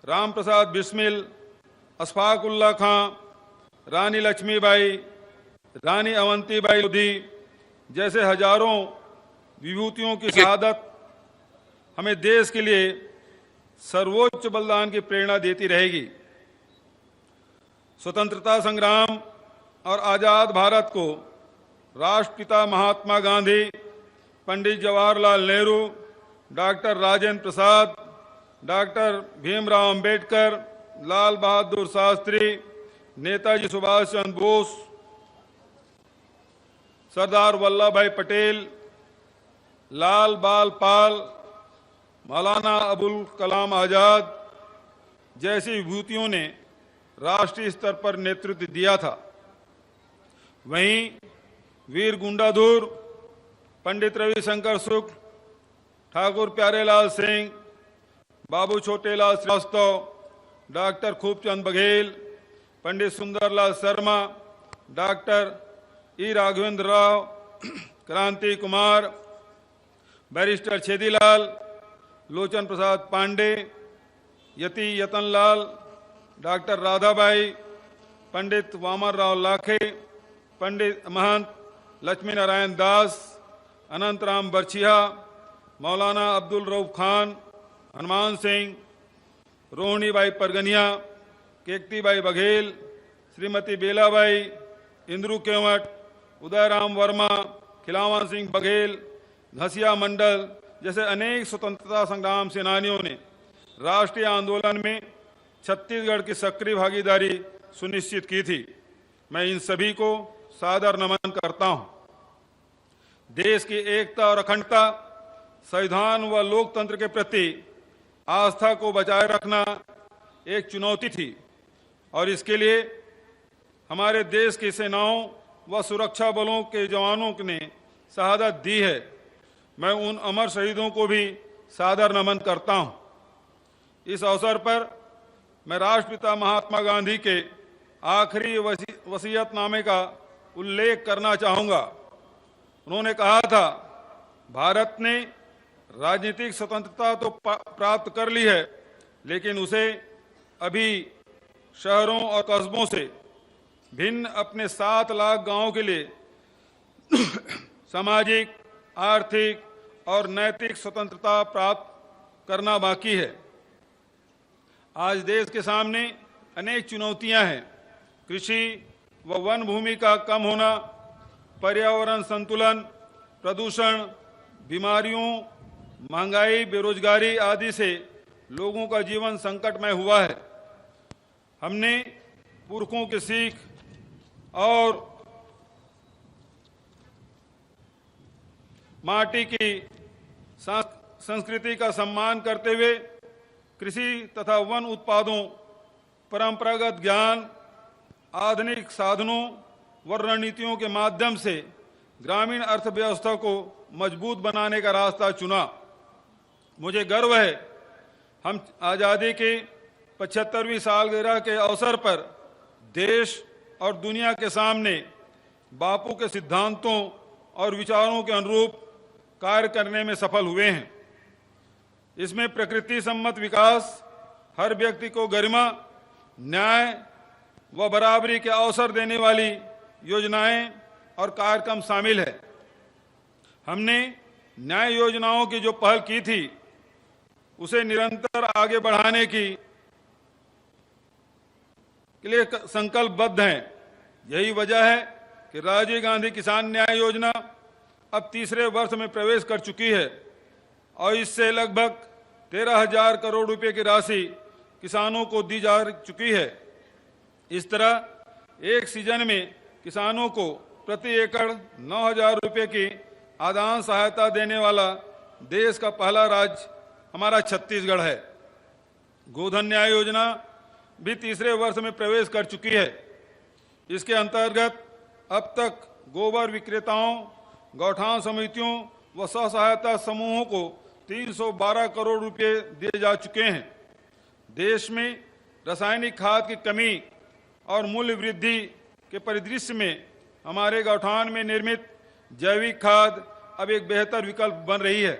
राम प्रसाद बिस्मिल, अशफाक उल्ला खां, रानी लक्ष्मीबाई, रानी अवंतीबाई लोधी जैसे हजारों विभूतियों की शहादत हमें देश के लिए सर्वोच्च बलिदान की प्रेरणा देती रहेगी। स्वतंत्रता संग्राम और आजाद भारत को राष्ट्रपिता महात्मा गांधी, पंडित जवाहरलाल नेहरू, डॉक्टर राजेंद्र प्रसाद, डॉक्टर भीमराव अंबेडकर, लाल बहादुर शास्त्री, नेताजी सुभाष चंद्र बोस, सरदार वल्लभ भाई पटेल, लाल बाल पाल, मौलाना अबुल कलाम आजाद जैसी विभूतियों ने राष्ट्रीय स्तर पर नेतृत्व दिया था। वहीं वीर गुंडाधुर, पंडित रविशंकर शुक्ल, ठाकुर प्यारेलाल सिंह, बाबू छोटेलाल श्रीवास्तव, डॉक्टर खूबचंद बघेल, पंडित सुंदरलाल शर्मा, डॉक्टर ई राघवेंद्र राव, क्रांति कुमार, बैरिस्टर छेदीलाल, लोचन प्रसाद पांडे, यति यतनलाल, डॉक्टर राधाबाई, पंडित वामनराव लाखे, पंडित महंत लक्ष्मी नारायण दास, अनंतराम बरछिया, मौलाना अब्दुल रऊफ खान, हनुमान सिंह, रोहिणीबाई परगनिया, केकतीबाई बघेल, श्रीमती बेलाबाई, इंद्रू केवट, उदयराम वर्मा, खिलावन सिंह बघेल, घसिया मंडल जैसे अनेक स्वतंत्रता संग्राम सेनानियों ने राष्ट्रीय आंदोलन में छत्तीसगढ़ की सक्रिय भागीदारी सुनिश्चित की थी। मैं इन सभी को सादर नमन करता हूं। देश की एकता और अखंडता, संविधान व लोकतंत्र के प्रति आस्था को बचाए रखना एक चुनौती थी और इसके लिए हमारे देश की सेनाओं व सुरक्षा बलों के जवानों ने शहादत दी है। मैं उन अमर शहीदों को भी सादर नमन करता हूं। इस अवसर पर मैं राष्ट्रपिता महात्मा गांधी के आखिरी वसीयतनामे का उल्लेख करना चाहूंगा। उन्होंने कहा था, भारत ने राजनीतिक स्वतंत्रता तो प्राप्त कर ली है, लेकिन उसे अभी शहरों और कस्बों से भिन्न अपने 7 लाख गांवों के लिए सामाजिक, आर्थिक और नैतिक स्वतंत्रता प्राप्त करना बाकी है। आज देश के सामने अनेक चुनौतियां हैं। कृषि व वन भूमि का कम होना, पर्यावरण संतुलन, प्रदूषण, बीमारियों, महंगाई, बेरोजगारी आदि से लोगों का जीवन संकटमय हुआ है। हमने पुरखों की सीख और माटी की संस्कृति का सम्मान करते हुए कृषि तथा वन उत्पादों, परंपरागत ज्ञान, आधुनिक साधनों व रणनीतियों के माध्यम से ग्रामीण अर्थव्यवस्था को मजबूत बनाने का रास्ता चुना। मुझे गर्व है, हम आज़ादी की 75वीं सालगिरह के अवसर पर देश और दुनिया के सामने बापू के सिद्धांतों और विचारों के अनुरूप कार्य करने में सफल हुए हैं। इसमें प्रकृति सम्मत विकास, हर व्यक्ति को गरिमा, न्याय व बराबरी के अवसर देने वाली योजनाएं और कार्यक्रम शामिल है। हमने न्याय योजनाओं की जो पहल की थी उसे निरंतर आगे बढ़ाने के लिए संकल्पबद्ध हैं। यही वजह है कि राजीव गांधी किसान न्याय योजना अब तीसरे वर्ष में प्रवेश कर चुकी है और इससे लगभग 13,000 करोड़ रुपए की राशि किसानों को दी जा चुकी है। इस तरह एक सीजन में किसानों को प्रति एकड़ 9,000 रुपए की आदान सहायता देने वाला देश का पहला राज्य हमारा छत्तीसगढ़ है। गोधन न्याय योजना भी तीसरे वर्ष में प्रवेश कर चुकी है। इसके अंतर्गत अब तक गोबर विक्रेताओं, गौठान समितियों व स्व सहायता समूहों को 312 करोड़ रुपए दिए जा चुके हैं। देश में रासायनिक खाद की कमी और मूल्य वृद्धि के परिदृश्य में हमारे गौठान में निर्मित जैविक खाद अब एक बेहतर विकल्प बन रही है।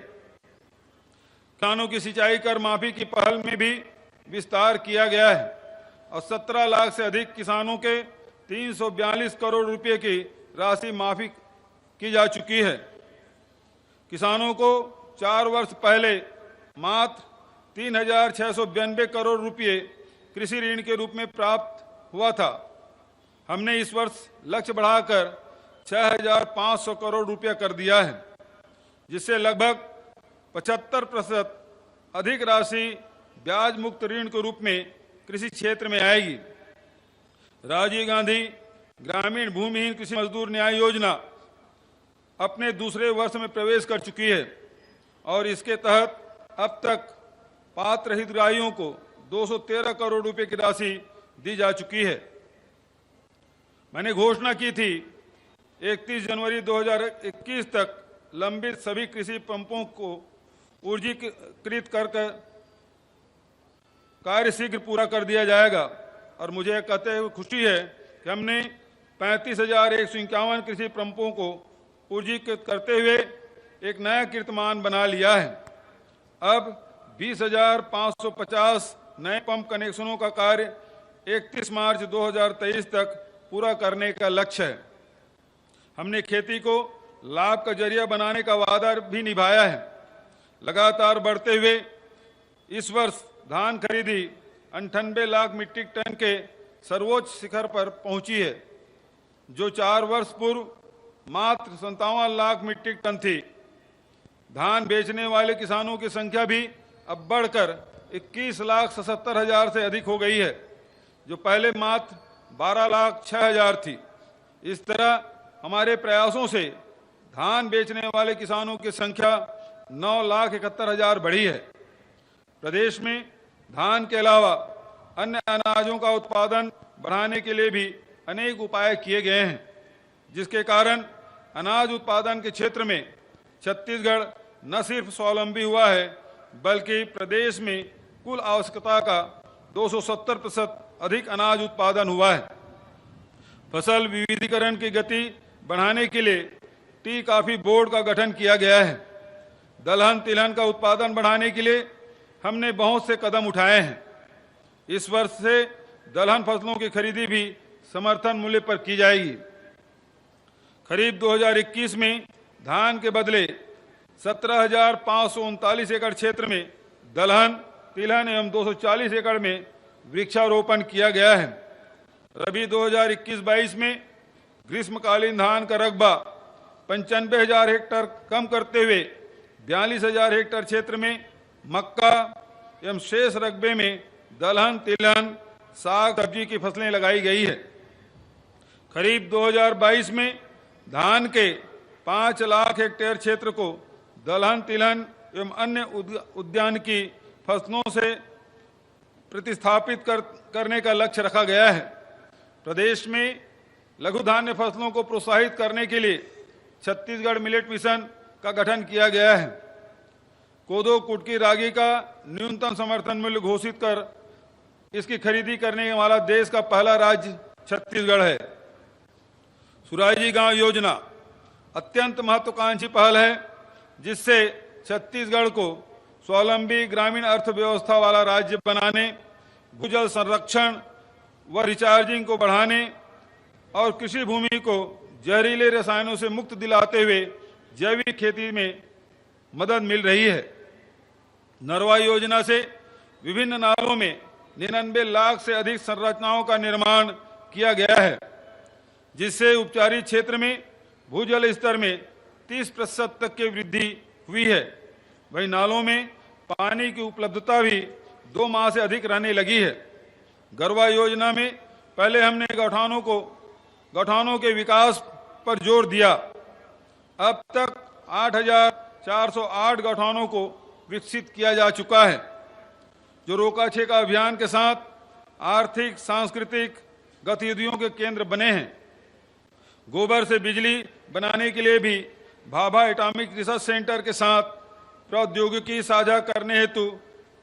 किसानों की सिंचाई कर माफी की पहल में भी विस्तार किया गया है और 17 लाख से अधिक किसानों के 342 करोड़ रुपए की राशि माफी की जा चुकी है। किसानों को 4 वर्ष पहले मात्र 3,692 करोड़ रुपए कृषि ऋण के रूप में प्राप्त हुआ था। हमने इस वर्ष लक्ष्य बढ़ाकर 6,500 करोड़ रुपया कर दिया है, जिससे लगभग 75% अधिक राशि ब्याज मुक्त ऋण के रूप में कृषि क्षेत्र में आएगी। राजीव गांधी ग्रामीण भूमिहीन कृषि मजदूर न्याय योजना अपने दूसरे वर्ष में प्रवेश कर चुकी है और इसके तहत अब तक पात्र हितग्राहियों को 213 करोड़ रुपए की राशि दी जा चुकी है। मैंने घोषणा की थी 31 जनवरी 2021 तक लंबित सभी कृषि पंपों को ऊर्जीकृत कर कार्य शीघ्र पूरा कर दिया जाएगा और मुझे कहते हुए खुशी है कि हमने 35,151 कृषि पंपों को ऊर्जीकृत करते हुए एक नया कीर्तिमान बना लिया है। अब 20,550 नए पंप कनेक्शनों का कार्य 31 मार्च 2023 तक पूरा करने का लक्ष्य है। हमने खेती को लाभ का जरिया बनाने का वादा भी निभाया है। लगातार बढ़ते हुए इस वर्ष धान खरीदी 98 लाख मीट्रिक टन के सर्वोच्च शिखर पर पहुंची है, जो 4 वर्ष पूर्व मात्र 57 लाख मीट्रिक टन थी। धान बेचने वाले किसानों की संख्या भी अब बढ़कर 21,77,000 से अधिक हो गई है, जो पहले मात्र 12,06,000 थी। इस तरह हमारे प्रयासों से धान बेचने वाले किसानों की संख्या 9,71,000 बढ़ी है। प्रदेश में धान के अलावा अन्य अनाजों का उत्पादन बढ़ाने के लिए भी अनेक उपाय किए गए हैं, जिसके कारण अनाज उत्पादन के क्षेत्र में छत्तीसगढ़ न सिर्फ स्वावलंबी हुआ है, बल्कि प्रदेश में कुल आवश्यकता का 270% अधिक अनाज उत्पादन हुआ है। फसल विविधीकरण की गति बढ़ाने के लिए टी कॉफी बोर्ड का गठन किया गया है। दलहन तिलहन का उत्पादन बढ़ाने के लिए हमने बहुत से कदम उठाए हैं। इस वर्ष से दलहन फसलों की खरीदी भी समर्थन मूल्य पर की जाएगी। खरीफ 2021 में धान के बदले 17,539 एकड़ क्षेत्र में दलहन तिलहन एवं 240 एकड़ में वृक्षारोपण किया गया है। रबी 2021-22 में ग्रीष्मकालीन धान का रकबा 95,000 हेक्टेयर कम करते हुए 42,000 हेक्टेयर क्षेत्र में मक्का एवं शेष रकबे में दलहन तिलहन साग सब्जी की फसलें लगाई गई है। खरीफ 2022 में धान के 5 लाख हेक्टेयर क्षेत्र को दलहन तिलहन एवं अन्य उद्यानिकी फसलों से प्रतिस्थापित करने का लक्ष्य रखा गया है। प्रदेश में लघु धान्य फसलों को प्रोत्साहित करने के लिए छत्तीसगढ़ मिलेट मिशन का गठन किया गया है। कोदो कुटकी रागी का न्यूनतम समर्थन मूल्य घोषित कर इसकी खरीदी करने वाला देश का पहला राज्य छत्तीसगढ़ है। सुराजी गांव योजना अत्यंत महत्वाकांक्षी पहल है, जिससे छत्तीसगढ़ को स्वावलंबी ग्रामीण अर्थव्यवस्था वाला राज्य बनाने, भूजल संरक्षण व रिचार्जिंग को बढ़ाने और कृषि भूमि को जहरीले रसायनों से मुक्त दिलाते हुए जैविक खेती में मदद मिल रही है। नरवा योजना से विभिन्न नालों में 99 लाख से अधिक संरचनाओं का निर्माण किया गया है, जिससे उपचारित क्षेत्र में भूजल स्तर में 30% तक की वृद्धि हुई है। वहीं नालों में पानी की उपलब्धता भी 2 माह से अधिक रहने लगी है। गरवा योजना में पहले हमने गौठानों के विकास पर जोर दिया। अब तक 8,408 गौठानों को विकसित किया जा चुका है, जो रोका छेका अभियान के साथ आर्थिक सांस्कृतिक गतिविधियों के केंद्र बने हैं। गोबर से बिजली बनाने के लिए भी भाभा एटॉमिक रिसर्च सेंटर के साथ प्रौद्योगिकी साझा करने हेतु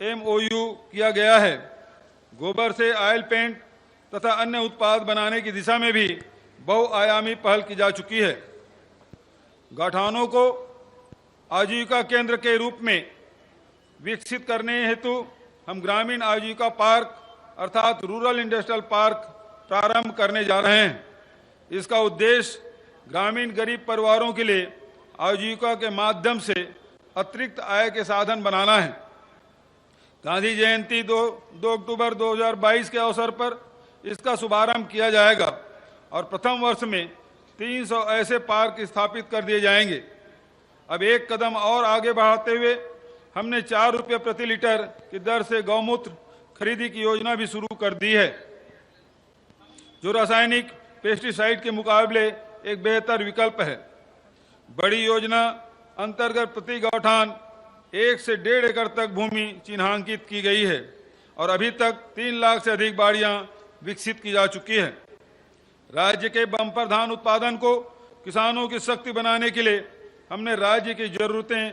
MOU किया गया है। गोबर से ऑयल पेंट तथा अन्य उत्पाद बनाने की दिशा में भी बहुआयामी पहल की जा चुकी है। गौठानों को आजीविका केंद्र के रूप में विकसित करने हेतु हम ग्रामीण आजीविका पार्क अर्थात रूरल इंडस्ट्रियल पार्क प्रारंभ करने जा रहे हैं। इसका उद्देश्य ग्रामीण गरीब परिवारों के लिए आजीविका के माध्यम से अतिरिक्त आय के साधन बनाना है। गांधी जयंती 2 अक्टूबर 2022 के अवसर पर इसका शुभारंभ किया जाएगा और प्रथम वर्ष में 300 ऐसे पार्क स्थापित कर दिए जाएंगे। अब एक कदम और आगे बढ़ाते हुए हमने 4 रुपये प्रति लीटर की दर से गौमूत्र खरीदी की योजना भी शुरू कर दी है, जो रासायनिक पेस्टिसाइड के मुकाबले एक बेहतर विकल्प है। बड़ी योजना अंतर्गत प्रति गौठान 1 से 1.5 एकड़ तक भूमि चिन्हांकित की गई है और अभी तक 3 लाख से अधिक बाड़ियां विकसित की जा चुकी है। राज्य के बम्पर धान उत्पादन को किसानों की शक्ति बनाने के लिए हमने राज्य की जरूरतें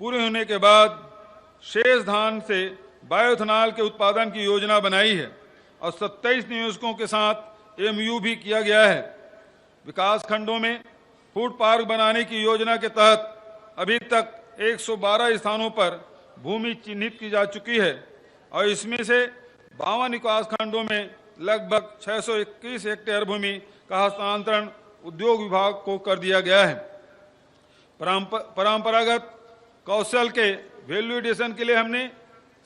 पूरे होने के बाद शेष धान से बायोएथेनॉल के उत्पादन की योजना बनाई है और 27 निवेशकों के साथ एमयू भी किया गया है। विकास खंडों में फूड पार्क बनाने की योजना के तहत अभी तक 112 स्थानों पर भूमि चिन्हित की जा चुकी है और इसमें से 52 विकास खंडों में लगभग 621 हेक्टेयर भूमि का हस्तांतरण उद्योग विभाग को कर दिया गया है। परंपरागत कौशल के वैल्यू एडिशन के लिए हमने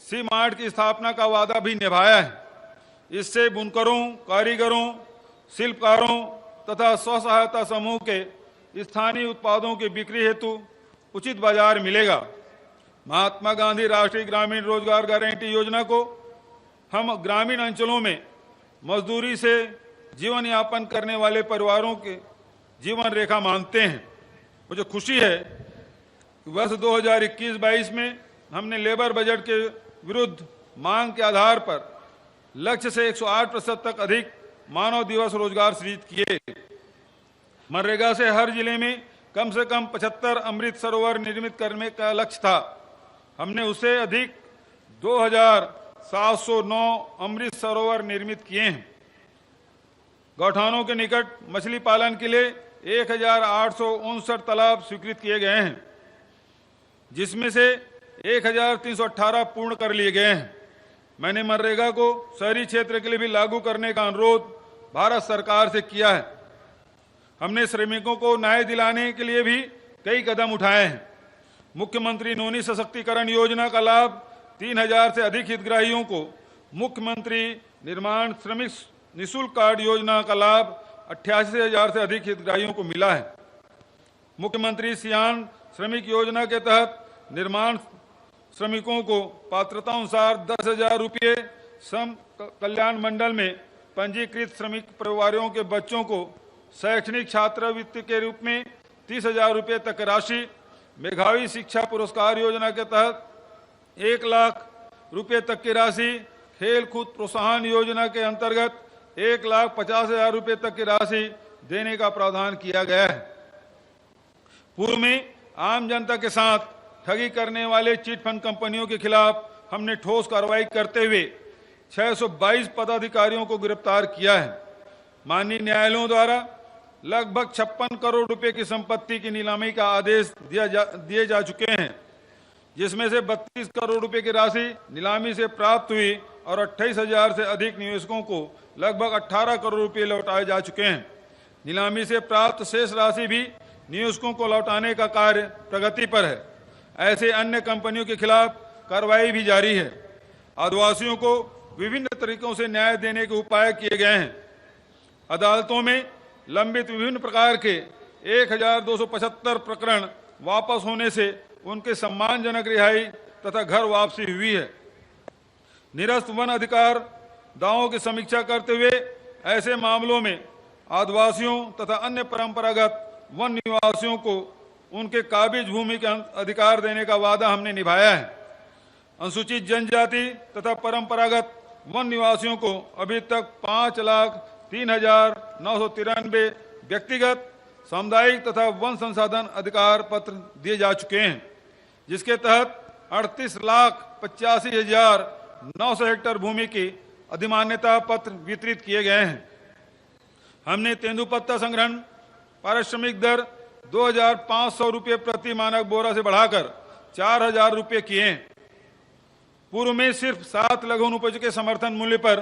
सी मार्ट की स्थापना का वादा भी निभाया है। इससे बुनकरों, कारीगरों, शिल्पकारों तथा स्व सहायता समूह के स्थानीय उत्पादों की बिक्री हेतु उचित बाजार मिलेगा। महात्मा गांधी राष्ट्रीय ग्रामीण रोजगार गारंटी योजना को हम ग्रामीण अंचलों में मजदूरी से जीवन यापन करने वाले परिवारों के जीवन रेखा मानते हैं। मुझे खुशी है कि वर्ष 2021-22 में हमने लेबर बजट के विरुद्ध मांग के आधार पर लक्ष्य से 108% तक अधिक मानव दिवस रोजगार सृजित किए। मनरेगा से हर जिले में कम से कम 75 अमृत सरोवर निर्मित करने का लक्ष्य था। हमने उससे अधिक 2709 अमृत सरोवर निर्मित किए हैं। गौठानों के निकट मछली पालन के लिए 1859 तालाब स्वीकृत किए गए हैं, जिसमें से 1318 पूर्ण कर लिए गए हैं। मैंने मनरेगा को शहरी क्षेत्र के लिए भी लागू करने का अनुरोध भारत सरकार से किया है। हमने श्रमिकों को न्याय दिलाने के लिए भी कई कदम उठाए हैं। मुख्यमंत्री नोनी सशक्तिकरण योजना का लाभ 3000 से अधिक हितग्राहियों को, मुख्यमंत्री निर्माण श्रमिक निःशुल्क कार्ड योजना का लाभ 88,000 से अधिक हितग्राहियों को मिला है। मुख्यमंत्री सियान श्रमिक योजना के तहत निर्माण श्रमिकों को पात्रता अनुसार 10,000 रुपये, श्रम कल्याण मंडल में पंजीकृत श्रमिक परिवारों के बच्चों को शैक्षणिक छात्रवृत्ति के रूप में 30,000 रुपये तक राशि, मेधावी शिक्षा पुरस्कार योजना के तहत 1 लाख रुपये तक की राशि, खेल कूद प्रोत्साहन योजना के अंतर्गत 1,50,000 रुपये तक की राशि देने का प्रावधान किया गया है। पूर्व में आम जनता के साथ ठगी करने वाले चिट फंड कंपनियों के खिलाफ हमने ठोस कार्रवाई करते हुए 622 पदाधिकारियों को गिरफ्तार किया है। माननीय न्यायालयों द्वारा लगभग 56 करोड़ रुपए की संपत्ति की नीलामी का आदेश दिए जा चुके हैं, जिसमें से 32 करोड़ रुपए की राशि नीलामी से प्राप्त हुई और 28,000 से अधिक निवेशकों को लगभग 18 करोड़ रुपए लौटाए जा चुके हैं। नीलामी से प्राप्त शेष राशि भी निवेशकों को लौटाने का कार्य प्रगति पर है। ऐसे अन्य कंपनियों के खिलाफ कार्रवाई भी जारी है। आदिवासियों को विभिन्न तरीकों से न्याय देने के उपाय किए गए हैं। अदालतों में लंबित विभिन्न प्रकार के 1275 प्रकरण वापस होने से उनके सम्मानजनक रिहाई तथा घर वापसी हुई है। निरस्त वन अधिकार दावों की समीक्षा करते हुए ऐसे मामलों में आदिवासियों तथा अन्य परंपरागत वन निवासियों को उनके काबिज भूमि का अधिकार देने का वादा हमने निभाया है। अनुसूचित जनजाति तथा परंपरागत वन निवासियों को अभी तक 5,03,993 व्यक्तिगत, सामुदायिक तथा वन संसाधन अधिकार पत्र दिए जा चुके हैं, जिसके तहत 38,85,900 हेक्टेयर भूमि की अधिमान्यता पत्र वितरित किए गए हैं। हमने तेंदुपत्ता संग्रहण पारिश्रमिक दर 2,500 रुपये प्रति मानक बोरा से बढ़ाकर 4,000 रुपये किए हैं। पूर्व में सिर्फ 7 लघु उपज के समर्थन मूल्य पर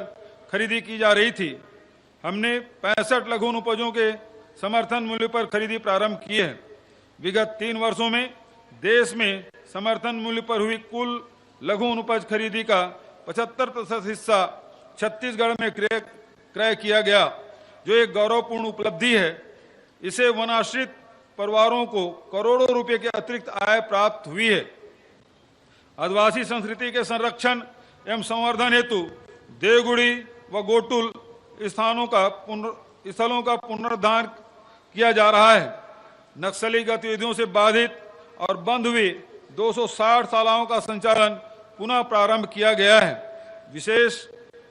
खरीदी की जा रही थी। हमने 65 लघु उपजों के समर्थन मूल्य पर खरीदी प्रारंभ की है। विगत 3 वर्षों में देश में समर्थन मूल्य पर हुई कुल लघु उपज खरीदी का 75% हिस्सा छत्तीसगढ़ में क्रय किया गया, जो एक गौरवपूर्ण उपलब्धि है। इसे वनाश्रित परिवारों को करोड़ों रुपए के अतिरिक्त आय प्राप्त हुई है। आदिवासी संस्कृति के संरक्षण एवं संवर्धन हेतु देवगुड़ी व गोटुल स्थलों का पुनरुद्धार किया जा रहा है। नक्सली गतिविधियों से बाधित और बंद हुई 260 शालाओं का संचालन पुनः प्रारंभ किया गया है। विशेष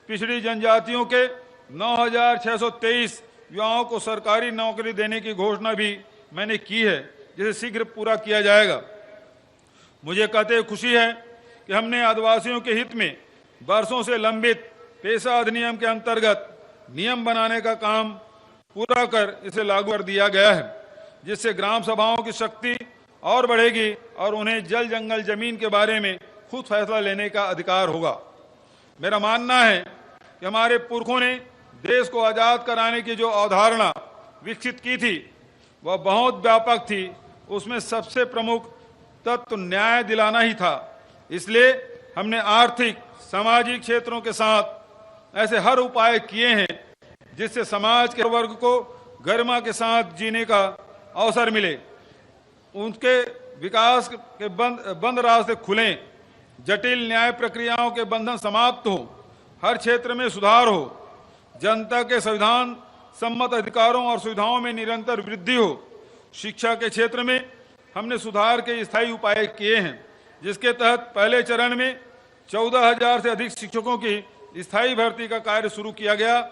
पिछड़ी जनजातियों के 9,623 युवाओं को सरकारी नौकरी देने की घोषणा भी मैंने की है, जिसे शीघ्र पूरा किया जाएगा। मुझे कहते हुए खुशी है कि हमने आदिवासियों के हित में वर्षों से लंबित पेशा अधिनियम के अंतर्गत नियम बनाने का काम पूरा कर इसे लागू कर दिया गया है, जिससे ग्राम सभाओं की शक्ति और बढ़ेगी और उन्हें जल जंगल जमीन के बारे में खुद फैसला लेने का अधिकार होगा। मेरा मानना है कि हमारे पुरखों ने देश को आजाद कराने की जो अवधारणा विकसित की थी वह बहुत व्यापक थी। उसमें सबसे प्रमुख तत्व न्याय दिलाना ही था। इसलिए हमने आर्थिक सामाजिक क्षेत्रों के साथ ऐसे हर उपाय किए हैं जिससे समाज के वर्ग को गरिमा के साथ जीने का अवसर मिले, उनके विकास के बंद रास्ते खुलें, जटिल न्याय प्रक्रियाओं के बंधन समाप्त हो, हर क्षेत्र में सुधार हो, जनता के संविधान सम्मत अधिकारों और सुविधाओं में निरंतर वृद्धि हो। शिक्षा के क्षेत्र में हमने सुधार के स्थायी उपाय किए हैं, जिसके तहत पहले चरण में 14,000 से अधिक शिक्षकों की स्थायी भर्ती का कार्य शुरू किया गया,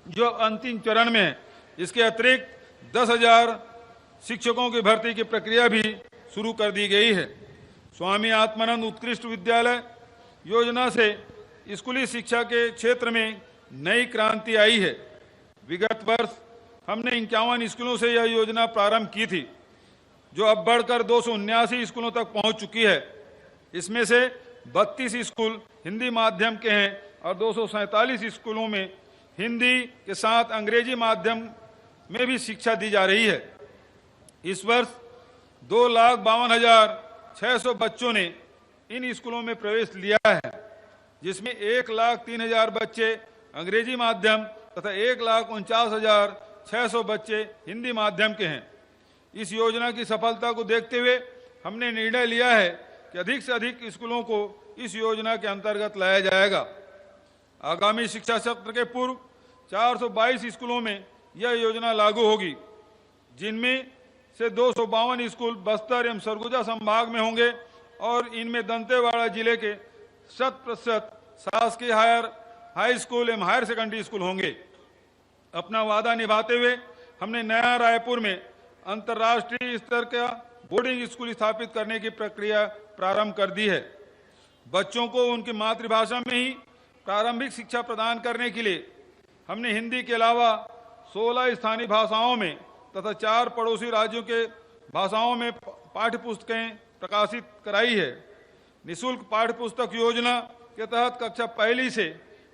जो अंतिम चरण में है। इसके अतिरिक्त 10,000 शिक्षकों की भर्ती की प्रक्रिया भी शुरू कर दी गई है। स्वामी आत्मानंद उत्कृष्ट विद्यालय योजना से स्कूली शिक्षा के क्षेत्र में नई क्रांति आई है। विगत वर्ष हमने 51 स्कूलों से यह योजना प्रारंभ की थी, जो अब बढ़कर 279 स्कूलों तक पहुंच चुकी है। इसमें से 32 स्कूल हिंदी माध्यम के हैं और 247 स्कूलों में हिंदी के साथ अंग्रेजी माध्यम में भी शिक्षा दी जा रही है। इस वर्ष 2,52,600 बच्चों ने इन स्कूलों में प्रवेश लिया है, जिसमें 1,03,000 बच्चे अंग्रेजी माध्यम तथा 1,49,600 बच्चे हिंदी माध्यम के हैं। इस योजना की सफलता को देखते हुए हमने निर्णय लिया है कि अधिक से अधिक स्कूलों को इस योजना के अंतर्गत लाया जाएगा। आगामी शिक्षा सत्र के पूर्व 422 स्कूलों में यह योजना लागू होगी, जिनमें से 252 स्कूल बस्तर एवं सरगुजा संभाग में होंगे और इनमें दंतेवाड़ा जिले के 100% शासकीय हाई स्कूल एवं हायर सेकेंडरी स्कूल होंगे। अपना वादा निभाते हुए हमने नया रायपुर में अंतर्राष्ट्रीय स्तर का बोर्डिंग स्कूल स्थापित करने की प्रक्रिया प्रारंभ कर दी है। बच्चों को उनकी मातृभाषा में ही प्रारंभिक शिक्षा प्रदान करने के लिए हमने हिंदी के अलावा 16 स्थानीय भाषाओं में तथा 4 पड़ोसी राज्यों के भाषाओं में पाठ्य पुस्तकें प्रकाशित कराई है। निःशुल्क पाठ्य पुस्तक योजना के तहत कक्षा 1 से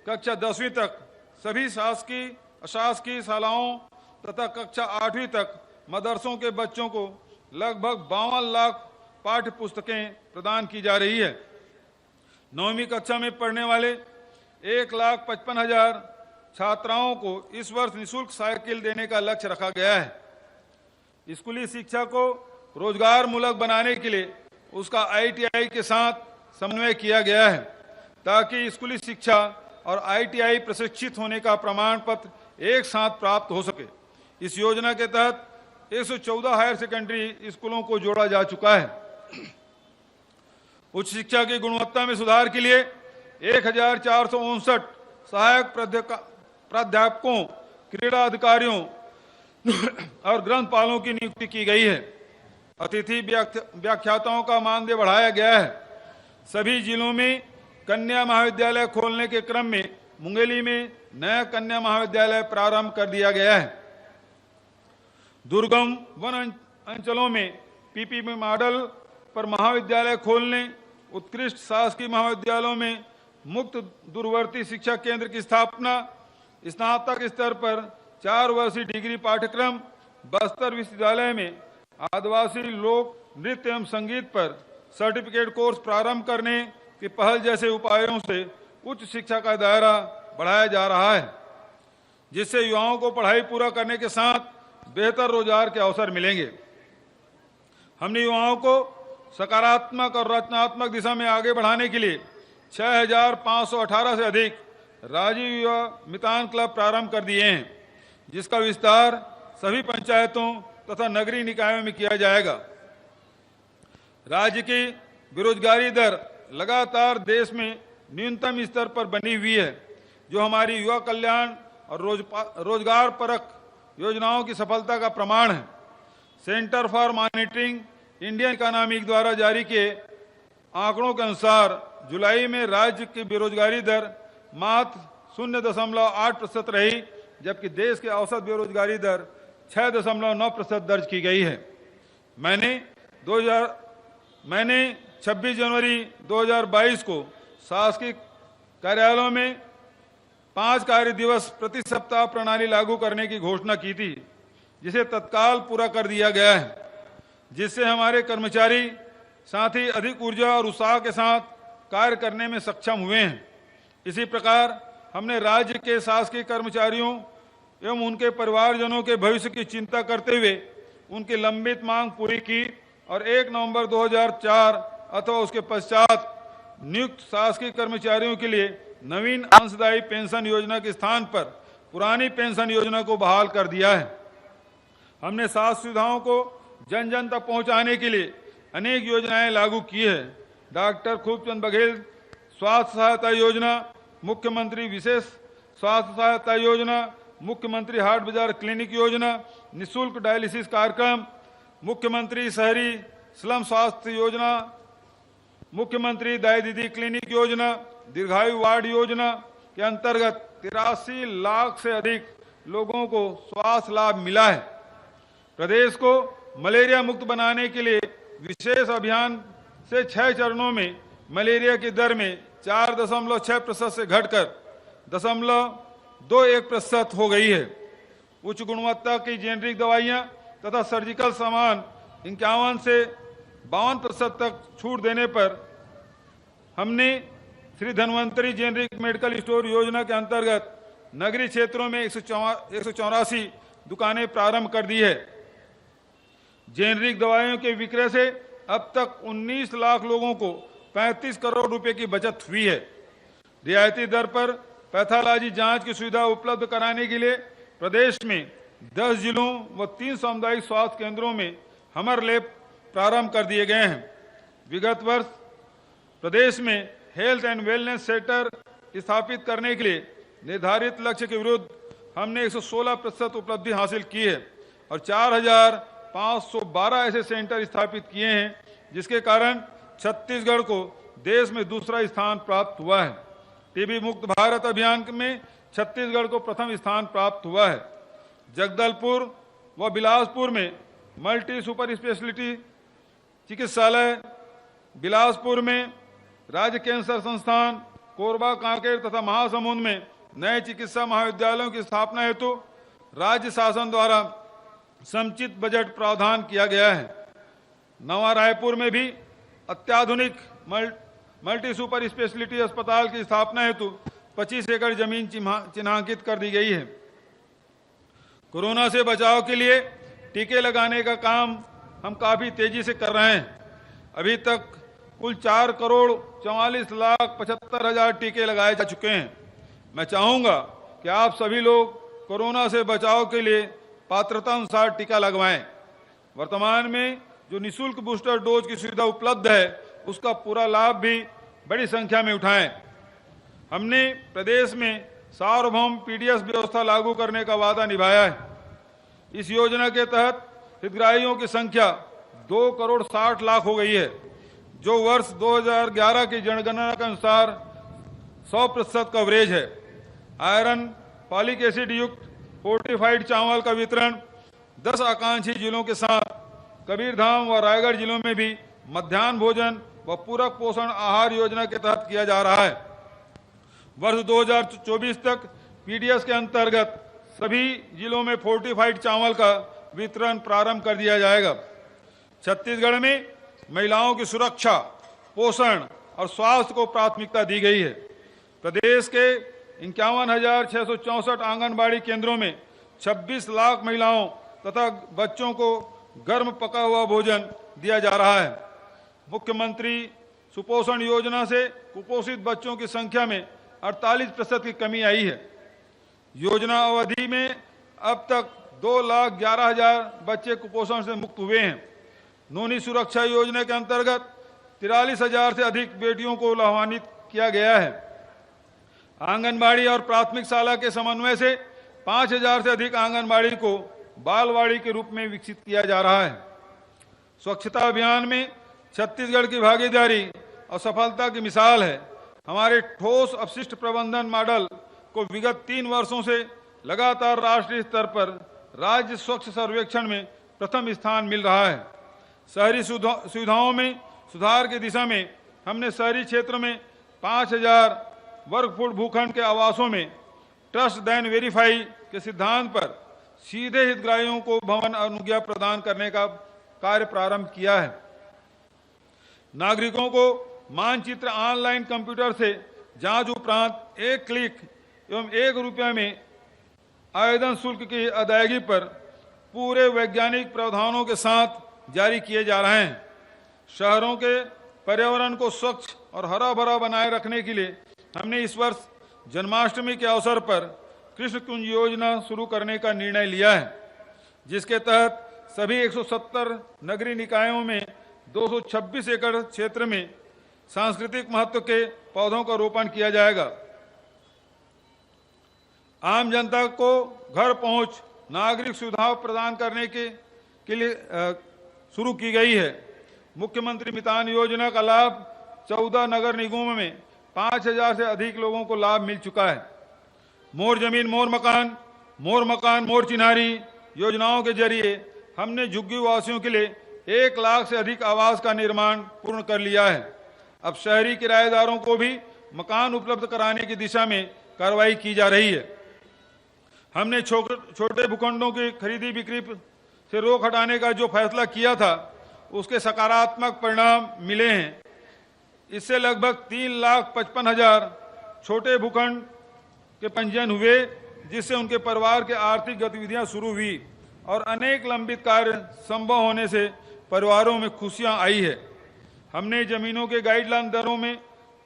कक्षा 10वीं तक सभी शासकीय अशासकीय शालाओं तथा कक्षा 8वीं तक मदरसों के बच्चों को लगभग 52 लाख पाठ्य पुस्तकें प्रदान की जा रही है। 9वीं कक्षा में पढ़ने वाले 1,55,000 छात्राओं को इस वर्ष निःशुल्क साइकिल देने का लक्ष्य रखा गया है। स्कूली शिक्षा को रोजगार मूलक बनाने के लिए उसका ITI के साथ समन्वय किया गया है, ताकि स्कूली शिक्षा और ITI प्रशिक्षित होने का प्रमाण पत्र एक साथ प्राप्त हो सके। इस योजना के तहत 114 हायर सेकेंडरी स्कूलों को जोड़ा जा चुका है। उच्च शिक्षा की गुणवत्ता में सुधार के लिए 1,459 सहायक प्राध्यापकों, क्रीड़ा अधिकारियों और ग्रंथपालों की नियुक्ति की गई है। अतिथि व्याख्याताओं का मानदेय बढ़ाया गया है। सभी जिलों में कन्या महाविद्यालय खोलने के क्रम में मुंगेली में नया कन्या महाविद्यालय प्रारंभ कर दिया गया है। दुर्गम वन अंचलों में PPP मॉडल पर महाविद्यालय खोलने उत्कृष्ट शासकीय महाविद्यालयों में मुक्त दूरवर्ती शिक्षा केंद्र की स्थापना, स्नातक स्तर पर 4 वर्षीय डिग्री पाठ्यक्रम, बस्तर विश्वविद्यालय में आदिवासी लोक नृत्य एवं संगीत पर सर्टिफिकेट कोर्स प्रारंभ करने की पहल जैसे उपायों से उच्च शिक्षा का दायरा बढ़ाया जा रहा है, जिससे युवाओं को पढ़ाई पूरा करने के साथ बेहतर रोजगार के अवसर मिलेंगे। हमने युवाओं को सकारात्मक और रचनात्मक दिशा में आगे बढ़ाने के लिए 6,518 से अधिक राजीव युवा मितान क्लब प्रारंभ कर दिए हैं, जिसका विस्तार सभी पंचायतों तथा नगरीय निकायों में किया जाएगा। राज्य की बेरोजगारी दर लगातार देश में न्यूनतम स्तर पर बनी हुई है, जो हमारी युवा कल्याण और रोजगार परक योजनाओं की सफलता का प्रमाण है। Centre for monitoring Indian economic द्वारा जारी किए आंकड़ों के अनुसार जुलाई में राज्य की बेरोजगारी दर मात्र 0.8% रही, जबकि देश की औसत बेरोजगारी दर 6.9% दर्ज की गई है। मैंने 26 जनवरी 2022 को शासकीय कार्यालयों में 5 कार्य दिवस प्रति सप्ताह प्रणाली लागू करने की घोषणा की थी, जिसे तत्काल पूरा कर दिया गया है, जिससे हमारे कर्मचारी साथ ही अधिक ऊर्जा और उत्साह के साथ कार्य करने में सक्षम हुए हैं। इसी प्रकार हमने राज्य के शासकीय कर्मचारियों एवं उनके परिवारजनों के भविष्य की चिंता करते हुए उनकी लंबित मांग पूरी की और 1 नवंबर 2004 अथवा उसके पश्चात नियुक्त शासकीय कर्मचारियों के लिए नवीन अंशदायी पेंशन योजना के स्थान पर पुरानी पेंशन योजना को बहाल कर दिया है। हमने स्वास्थ्य सुविधाओं को जन जन तक पहुंचाने के लिए अनेक योजनाएं लागू की है। डॉक्टर खूबचंद बघेल स्वास्थ्य सहायता योजना, मुख्यमंत्री विशेष स्वास्थ्य सहायता योजना, मुख्यमंत्री हाट बाजार क्लिनिक योजना, निःशुल्क डायलिसिस कार्यक्रम, मुख्यमंत्री शहरी स्लम स्वास्थ्य योजना, मुख्यमंत्री दाई दीदी क्लिनिक योजना, दीर्घायु वार्ड योजना के अंतर्गत 83 लाख से अधिक लोगों को स्वास्थ्य लाभ मिला है। प्रदेश को मलेरिया मुक्त बनाने के लिए विशेष अभियान से 6 चरणों में मलेरिया की दर में 4.6% से घटकर 0.21% हो गई है। उच्च गुणवत्ता की जेनरिक दवाइयां तथा सर्जिकल सामान 51 से 52% तक छूट देने पर हमने Shri Dhanvantari generic medical store योजना के अंतर्गत नगरीय क्षेत्रों में 184 दुकानें प्रारंभ कर दी है। जेनरिक दवाइयों के विक्रय से अब तक 19 लाख लोगों को 35 करोड़ रुपए की बचत हुई है। रियायती दर पर पैथोलॉजी जांच की सुविधा उपलब्ध कराने के लिए प्रदेश में 10 जिलों व 3 सामुदायिक स्वास्थ्य केंद्रों में हमर लैब प्रारंभ कर दिए गए हैं। विगत वर्ष प्रदेश में हेल्थ एंड वेलनेस सेंटर स्थापित करने के लिए निर्धारित लक्ष्य के विरुद्ध हमने 116% उपलब्धि हासिल की है और 4,512 ऐसे सेंटर स्थापित किए हैं, जिसके कारण छत्तीसगढ़ को देश में दूसरा स्थान प्राप्त हुआ है। टीबी मुक्त भारत अभियान में छत्तीसगढ़ को प्रथम स्थान प्राप्त हुआ है। जगदलपुर व बिलासपुर में मल्टी सुपर स्पेशलिटी चिकित्सालय, बिलासपुर में राज्य कैंसर संस्थान, कोरबा, कांकेर तथा महासमुंद में नए चिकित्सा महाविद्यालयों की स्थापना हेतु राज्य शासन द्वारा समुचित बजट प्रावधान किया गया है। नवा रायपुर में भी अत्याधुनिक मल्टी सुपर स्पेशलिटी अस्पताल की स्थापना हेतु 25 एकड़ जमीन चिन्हांकित कर दी गई है। कोरोना से बचाव के लिए टीके लगाने का काम हम काफी तेजी से कर रहे हैं। अभी तक कुल 4,44,75,000 टीके लगाए जा चुके हैं। मैं चाहूंगा कि आप सभी लोग कोरोना से बचाव के लिए पात्रता अनुसार टीका लगवाएं। वर्तमान में जो निःशुल्क बूस्टर डोज की सुविधा उपलब्ध है, उसका पूरा लाभ भी बड़ी संख्या में उठाएं। हमने प्रदेश में सार्वभौम पीडीएस व्यवस्था लागू करने का वादा निभाया है। इस योजना के तहत हितग्राहियों की संख्या 2,60,00,000 हो गई है, जो वर्ष 2011 की जनगणना के अनुसार 100% कवरेज है। आयरन फॉलिक एसिड युक्त फोर्टिफाइड चावल का वितरण 10 आकांक्षी जिलों के साथ कबीरधाम व रायगढ़ जिलों में भी मध्याह्न भोजन व पूरक पोषण आहार योजना के तहत किया जा रहा है। वर्ष 2024 तक पीडीएस के अंतर्गत सभी जिलों में फोर्टिफाइड चावल का वितरण प्रारंभ कर दिया जाएगा। छत्तीसगढ़ में महिलाओं की सुरक्षा, पोषण और स्वास्थ्य को प्राथमिकता दी गई है। प्रदेश के 51,664 आंगनबाड़ी केंद्रों में 26 लाख महिलाओं तथा बच्चों को गर्म पका हुआ भोजन दिया जा रहा है। मुख्यमंत्री सुपोषण योजना से कुपोषित बच्चों की संख्या में 48% की कमी आई है। योजना अवधि में अब तक 2,11,000 बच्चे कुपोषण से मुक्त हुए हैं। नूनी सुरक्षा योजना के अंतर्गत 43,000 से अधिक बेटियों को लाभान्वित किया गया है। आंगनबाड़ी और प्राथमिक शाला के समन्वय से 5,000 से अधिक आंगनबाड़ी को बालवाड़ी के रूप में विकसित किया जा रहा है। स्वच्छता अभियान में छत्तीसगढ़ की भागीदारी और सफलता की मिसाल है। हमारे ठोस अपशिष्ट प्रबंधन मॉडल को विगत 3 वर्षों से लगातार राष्ट्रीय स्तर पर राज्य स्वच्छ सर्वेक्षण में प्रथम स्थान मिल रहा है। शहरी सुविधाओं में सुधार की दिशा में हमने शहरी क्षेत्र में 5,000 वर्ग फुट भूखंड के आवासों में ट्रस्ट देन वेरीफाई के सिद्धांत पर सीधे हितग्राहियों को भवन अनुज्ञा प्रदान करने का कार्य प्रारंभ किया है। नागरिकों को मानचित्र ऑनलाइन कंप्यूटर से जांच उपरांत 1 क्लिक एवं 1 रुपये में आवेदन शुल्क की अदायगी पर पूरे वैज्ञानिक प्रावधानों के साथ जारी किए जा रहे हैं। शहरों के पर्यावरण को स्वच्छ और हरा भरा बनाए रखने के लिए हमने इस वर्ष जन्माष्टमी के अवसर पर कृष्ण कुंज योजना शुरू करने का निर्णय लिया है, जिसके तहत सभी 170 नगरीय निकायों में 226 एकड़ क्षेत्र में सांस्कृतिक महत्व के पौधों का रोपण किया जाएगा। आम जनता को घर पहुंच नागरिक सुविधाएं प्रदान करने के लिए शुरू की गई है। मुख्यमंत्री मितान योजना का लाभ 14 नगर निगमों में 5,000 से अधिक लोगों को लाभ मिल चुका है। मोर जमीन मोर मकान मोर चिन्हारी योजनाओं के जरिए हमने झुग्गी वासियों के लिए 1 लाख से अधिक आवास का निर्माण पूर्ण कर लिया है। अब शहरी किराएदारों को भी मकान उपलब्ध कराने की दिशा में कार्रवाई की जा रही है। हमने छोटे भूखंडों की खरीदी बिक्री से रोक हटाने का जो फैसला किया था, उसके सकारात्मक परिणाम मिले हैं। इससे लगभग 3,55,000 छोटे भूखंड के पंजीयन हुए, जिससे उनके परिवार के आर्थिक गतिविधियां शुरू हुई और अनेक लंबित कार्य संभव होने से परिवारों में खुशियां आई है। हमने जमीनों के गाइडलाइन दरों में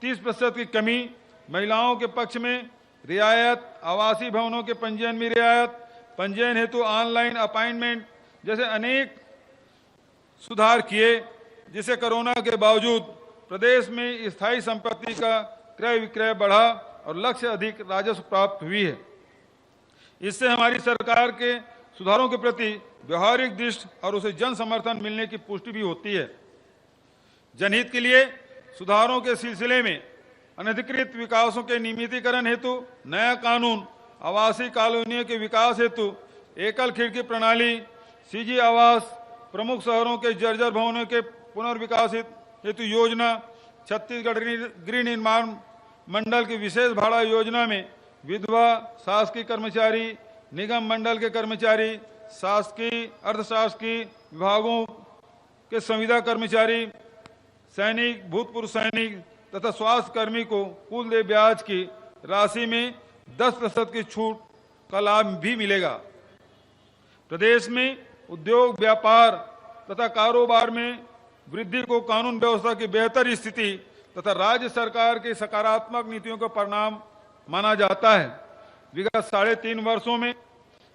30% की कमी, महिलाओं के पक्ष में रियायत, आवासीय भवनों के पंजीयन में रियायत, पंजीयन हेतु ऑनलाइन अपॉइंटमेंट जैसे अनेक सुधार किए, जिससे कोरोना के बावजूद प्रदेश में स्थायी संपत्ति का क्रय विक्रय बढ़ा और लक्ष्य अधिक राजस्व प्राप्त हुई है। इससे हमारी सरकार के सुधारों के प्रति व्यवहारिक दृष्टि और उसे जन समर्थन मिलने की पुष्टि भी होती है। जनहित के लिए सुधारों के सिलसिले में अनधिकृत विकासों के नियमितीकरण हेतु नया कानून, आवासीय कॉलोनियों के विकास हेतु एकल खिड़की प्रणाली, सीजी आवास, प्रमुख शहरों के जर्जर भवनों के पुनर्विकास हेतु योजना, छत्तीसगढ़ गृह निर्माण मंडल की विशेष भाड़ा योजना में विधवा, शासकीय कर्मचारी, निगम मंडल के कर्मचारी, शासकीय अर्धशासकीय विभागों के संविदा कर्मचारी, सैनिक, भूतपूर्व सैनिक तथा स्वास्थ्य कर्मी को कुल देय ब्याज की राशि में 10% की छूट का लाभ भी मिलेगा। प्रदेश में उद्योग, व्यापार तथा कारोबार में वृद्धि को कानून व्यवस्था की बेहतर स्थिति तथा राज्य सरकार की सकारात्मक नीतियों का परिणाम माना जाता है। विगत 3.5 वर्षों में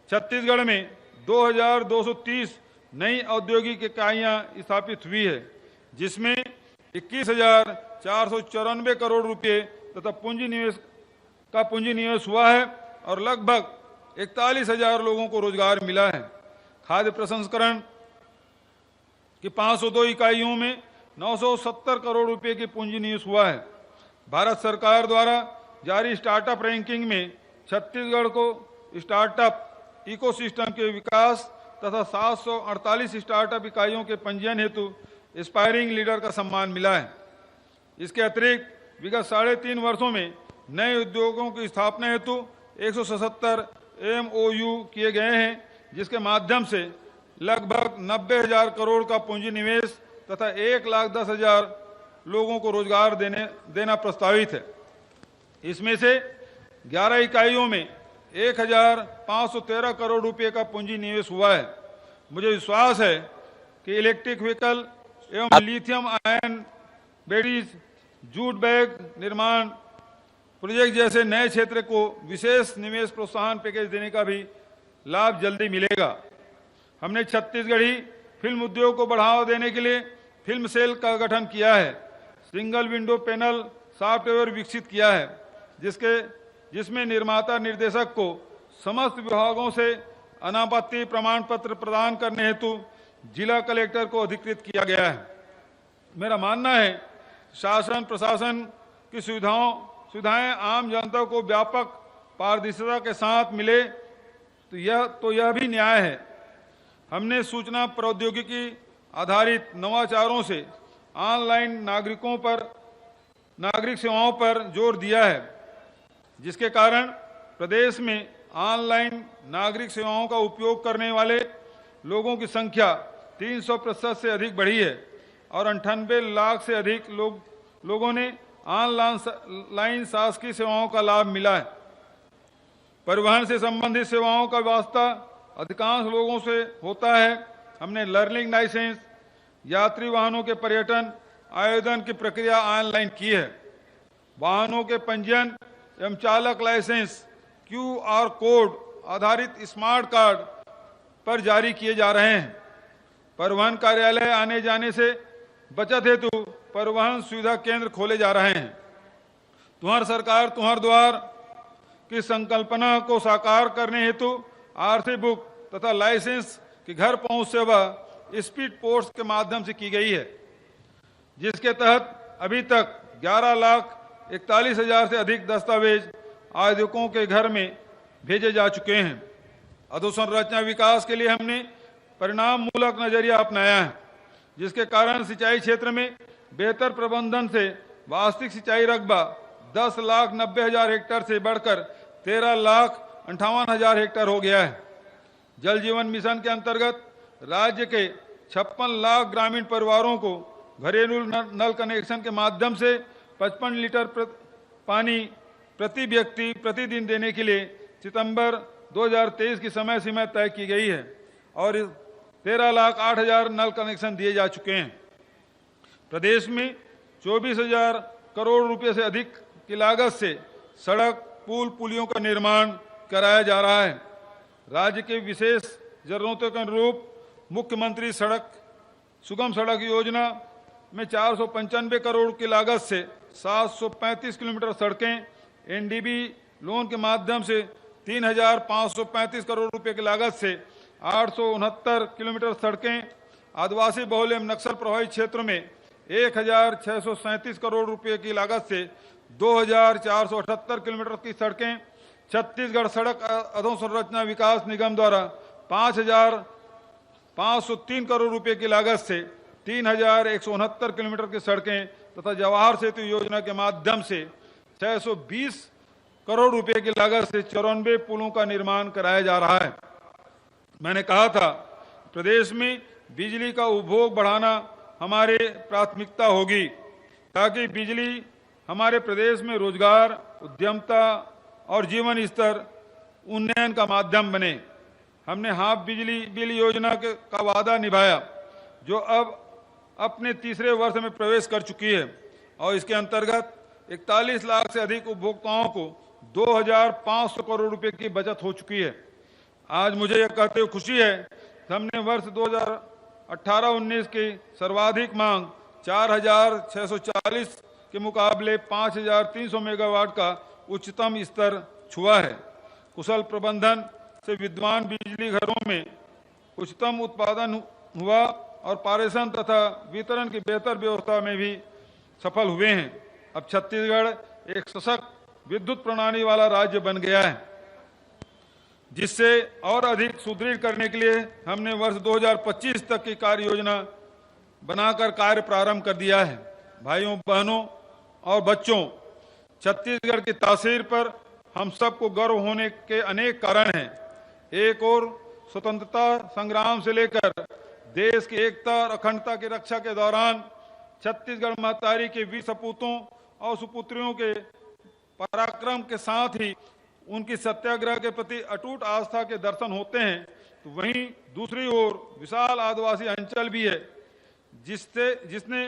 छत्तीसगढ़ में 2,230 नई औद्योगिक इकाइयां स्थापित हुई है, जिसमें 21,494 करोड़ रुपए तथा पूंजी निवेश हुआ है और लगभग 41,000 लोगों को रोजगार मिला है। खाद्य प्रसंस्करण की 502 इकाइयों में 970 करोड़ रुपए की पूंजी निवेश हुआ है। भारत सरकार द्वारा जारी स्टार्टअप रैंकिंग में छत्तीसगढ़ को स्टार्टअप इकोसिस्टम के विकास तथा 748 स्टार्टअप इकाइयों के पंजीयन हेतु एस्पायरिंग लीडर का सम्मान मिला है। इसके अतिरिक्त विगत 3.5 वर्षों में नए उद्योगों की स्थापना हेतु 177 MOU किए गए हैं, जिसके माध्यम से लगभग 90,000 करोड़ का पूंजी निवेश तथा 1,10,000 लोगों को रोजगार देना प्रस्तावित है। इसमें से 11 इकाइयों में 1,513 करोड़ रुपए का पूंजी निवेश हुआ है। मुझे विश्वास है कि इलेक्ट्रिक व्हीकल एवं lithium ion batteries, jute bag निर्माण प्रोजेक्ट जैसे नए क्षेत्र को विशेष निवेश प्रोत्साहन पैकेज देने का भी लाभ जल्दी मिलेगा। हमने छत्तीसगढ़ी फिल्म उद्योग को बढ़ावा देने के लिए फिल्म सेल का गठन किया है। सिंगल विंडो पैनल सॉफ्टवेयर विकसित किया है, जिसमें निर्माता निर्देशक को समस्त विभागों से अनापत्ति प्रमाण पत्र प्रदान करने हेतु जिला कलेक्टर को अधिकृत किया गया है। मेरा मानना है शासन प्रशासन की सुविधाएं आम जनता को व्यापक पारदर्शिता के साथ मिले तो यह भी न्याय है। हमने सूचना प्रौद्योगिकी आधारित नवाचारों से ऑनलाइन नागरिक सेवाओं पर जोर दिया है, जिसके कारण प्रदेश में ऑनलाइन नागरिक सेवाओं का उपयोग करने वाले लोगों की संख्या 300% से अधिक बढ़ी है और 98 लाख से अधिक लोगों ने ऑनलाइन शासकीय सेवाओं का लाभ मिला है। परिवहन से संबंधित सेवाओं का वास्ता अधिकांश लोगों से होता है। हमने लर्निंग लाइसेंस, यात्री वाहनों के पर्यटन आवेदन की प्रक्रिया ऑनलाइन की है। वाहनों के पंजीयन एवं चालक लाइसेंस QR कोड आधारित स्मार्ट कार्ड पर जारी किए जा रहे हैं। परिवहन कार्यालय आने जाने से बचत हेतु परिवहन सुविधा केंद्र खोले जा रहे हैं। तुम्हार सरकार तुम्हार द्वार की संकल्पना को साकार करने हेतु RC बुक तथा लाइसेंस की घर पहुंच सेवा स्पीड पोस्ट के माध्यम से की गई है, जिसके तहत अभी तक 11,41,000 से अधिक दस्तावेज आवेदकों के घर में भेजे जा चुके हैं। अधोसंरचना विकास के लिए हमने परिणाम मूलक नजरिया अपनाया है, जिसके कारण सिंचाई क्षेत्र में बेहतर प्रबंधन से वास्तविक सिंचाई रकबा 10,90,000 हेक्टेयर से बढ़कर 13,58,000 हेक्टेयर हो गया है। जल जीवन मिशन के अंतर्गत राज्य के 56 लाख ग्रामीण परिवारों को घरेलू नल कनेक्शन के माध्यम से 55 लीटर पानी प्रति व्यक्ति प्रतिदिन देने के लिए सितंबर 2023 की समय सीमा तय की गई है और 13,08,000 नल कनेक्शन दिए जा चुके हैं। प्रदेश में 24,000 करोड़ रुपए से अधिक की लागत से सड़क, पुल, पुलियों का निर्माण कराया जा रहा है। राज्य के विशेष जरूरतों के अनुरूप मुख्यमंत्री सुगम सड़क योजना में 495 करोड़ की लागत से 735 किलोमीटर सड़कें, NDB लोन के माध्यम से 3,535 करोड़ रुपए की लागत से 869 किलोमीटर सड़कें, आदिवासी बहुल एवं नक्सल प्रभावित क्षेत्रों में 1,637 करोड़ रुपए की लागत से 2,478 किलोमीटर की सड़कें, छत्तीसगढ़ सड़क अधोसंरचना विकास निगम द्वारा 5,503 करोड़ रुपए की लागत से 3,169 किलोमीटर की सड़कें तथा जवाहर सेतु योजना के माध्यम से 620 करोड़ रुपए की लागत से 94 पुलों का निर्माण कराया जा रहा है। मैंने कहा था प्रदेश में बिजली का उपभोग बढ़ाना हमारी प्राथमिकता होगी, ताकि बिजली हमारे प्रदेश में रोजगार, उद्यमता और जीवन स्तर उन्नयन का माध्यम बने। हमने हाफ बिजली बिल योजना का वादा निभाया, जो अब अपने तीसरे वर्ष में प्रवेश कर चुकी है और इसके अंतर्गत 41 लाख से अधिक उपभोक्ताओं को 2,500 करोड़ रुपए की बचत हो चुकी है। आज मुझे यह कहते हुए खुशी है कि हमने वर्ष 2018-19 की सर्वाधिक मांग 4,640 के मुकाबले 5,300 मेगावाट का उच्चतम स्तर छुआ है। कुशल प्रबंधन से विद्वान बिजली घरों में उच्चतम उत्पादन हुआ और पारेषण तथा वितरण की बेहतर व्यवस्था में भी सफल हुए हैं। अब छत्तीसगढ़ एक सशक्त विद्युत प्रणाली वाला राज्य बन गया है, जिससे और अधिक सुदृढ़ करने के लिए हमने वर्ष 2025 तक की कार्य योजना बनाकर कार्य प्रारंभ कर दिया है। भाइयों बहनों, और बच्चों, छत्तीसगढ़ की तासीर पर हम सबको गर्व होने के अनेक कारण हैं। एक और स्वतंत्रता संग्राम से लेकर देश की एकता और अखंडता की रक्षा के दौरान छत्तीसगढ़ महतारी के वीर सपूतों और सुपुत्रियों के पराक्रम के साथ ही उनकी सत्याग्रह के प्रति अटूट आस्था के दर्शन होते हैं। तो वहीं दूसरी ओर विशाल आदिवासी अंचल भी है जिसने